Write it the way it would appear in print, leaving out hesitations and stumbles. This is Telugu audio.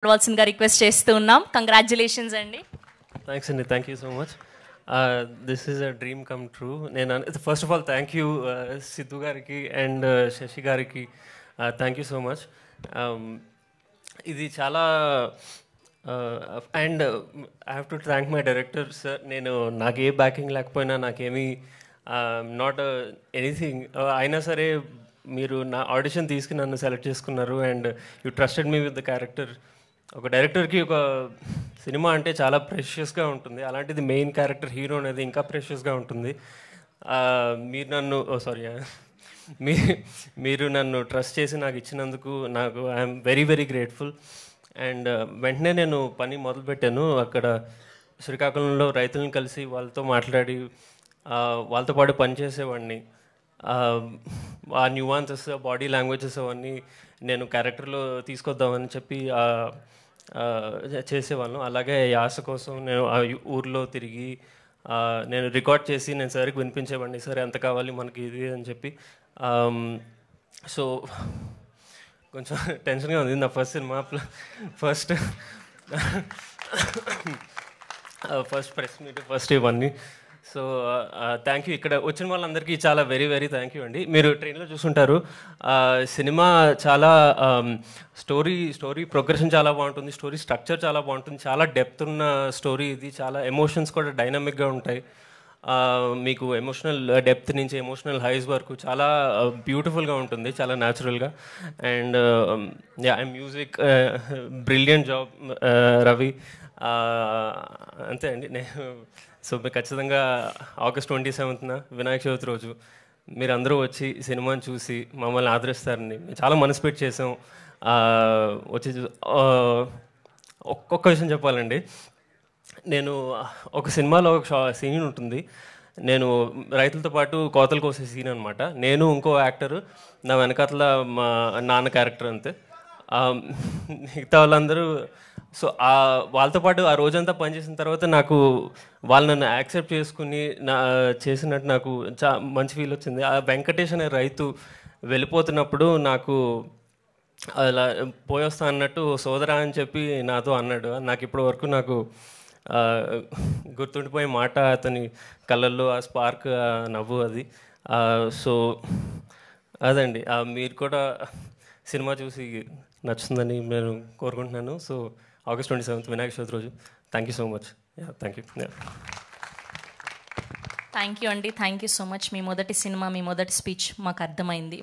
అడవాల్సిందిగా రిక్వెస్ట్ చేస్తూ ఉన్నాం. కంగ్రాచ్యులేషన్స్ అండి. థ్యాంక్స్ అండి, thank you so much. This is a dream come true. నేను first of all thank you Siddhu గారికి అండ్ శశి గారికి, థ్యాంక్ యూ సో మచ్. ఇది చాలా and I have to thank my director sir. నేను నాకు ఏ బ్యాకింగ్ లేకపోయినా, నాకేమీ నాట్ ఎనీథింగ్ అయినా సరే మీరు నా ఆడిషన్ తీసుకుని నన్ను సెలెక్ట్ చేసుకున్నారు and you trusted me with the character. ఒక డైరెక్టర్కి ఒక సినిమా అంటే చాలా ప్రెషియస్గా ఉంటుంది, అలాంటిది మెయిన్ క్యారెక్టర్ హీరో అనేది ఇంకా ప్రెషియస్గా ఉంటుంది. మీరు నన్ను మీరు నన్ను ట్రస్ట్ చేసి నాకు ఇచ్చినందుకు నాకు I'm very very grateful. And వెంటనే నేను పని మొదలుపెట్టాను. అక్కడ శ్రీకాకుళంలో రైతులను కలిసి వాళ్ళతో మాట్లాడి వాళ్ళతో పాటు పనిచేసేవాడిని. ఆ న్యూవాన్సెస్, బాడీ లాంగ్వేజెస్ అవన్నీ నేను క్యారెక్టర్లో తీసుకొద్దామని చెప్పి చేసేవాళ్ళం. అలాగే యాస కోసం నేను ఆ ఊర్లో తిరిగి నేను రికార్డ్ చేసి నేను సార్కి వినిపించేవాడిని, సార్ ఎంత కావాలి మనకి ఇది అని చెప్పి. సో కొంచెం టెన్షన్గా ఉంది. నా first cinema, first press meet, first ఇవన్నీ. So thank you. ఇక్కడ వచ్చిన వాళ్ళందరికీ చాలా వెరీ వెరీ థ్యాంక్ యూ అండి. మీరు ట్రైన్లో చూసుంటారు, సినిమా చాలా స్టోరీ ప్రోగ్రెషన్ చాలా బాగుంటుంది, స్టోరీ స్ట్రక్చర్ చాలా బాగుంటుంది, చాలా డెప్త్ ఉన్న స్టోరీ ఇది. చాలా ఎమోషన్స్ కూడా డైనమిక్గా ఉంటాయి. మీకు ఎమోషనల్ డెప్త్ నుంచి ఎమోషనల్ హైస్ వరకు చాలా బ్యూటిఫుల్గా ఉంటుంది, చాలా న్యాచురల్గా. And music brilliant job Ravi. అంతే అండి. సో మీరు ఖచ్చితంగా ఆగస్ట్ 27న వినాయక చవితి రోజు మీరందరూ వచ్చి సినిమాని చూసి మమ్మల్ని ఆదరిస్తారని చాలా మనసు పెట్టి చేసాం. వచ్చి ఒక్కొక్క విషయం చెప్పాలండి. నేను ఒక సినిమాలో ఒక సీన్ ఉంటుంది, నేను రైతులతో పాటు కోతలు కోసే సీన్ అనమాట. నేను ఇంకో యాక్టర్, నా వెనకాతల మా నాన్న క్యారెక్టర్, అంతే. మిగతా వాళ్ళందరూ. సో వాళ్ళతో పాటు ఆ రోజంతా పనిచేసిన తర్వాత నాకు వాళ్ళు నన్ను యాక్సెప్ట్ చేసుకుని చేసినట్టు నాకు మంచి ఫీల్ వచ్చింది. ఆ వెంకటేష్ అనే రైతు వెళ్ళిపోతున్నప్పుడు నాకు అలా పోయొస్తా అన్నట్టు సోదరా అని చెప్పి నాతో అన్నాడు. నాకు ఇప్పటి వరకు నాకు గుర్తుండిపోయే మాట, అతని కళ్ళల్లో ఆ స్పార్క్, నవ్వు, అది. సో అదండి. మీరు కూడా సినిమా చూసి నచ్చుతుందని నేను కోరుకుంటున్నాను. సో ఆగస్ట్ 27 వినాయక చవితి రోజు. Thank you so much. Thank you. Thank you అండి, థ్యాంక్ యూ సో మచ్. మీ మొదటి సినిమా, మీ మొదటి స్పీచ్ మాకు అర్థమైంది.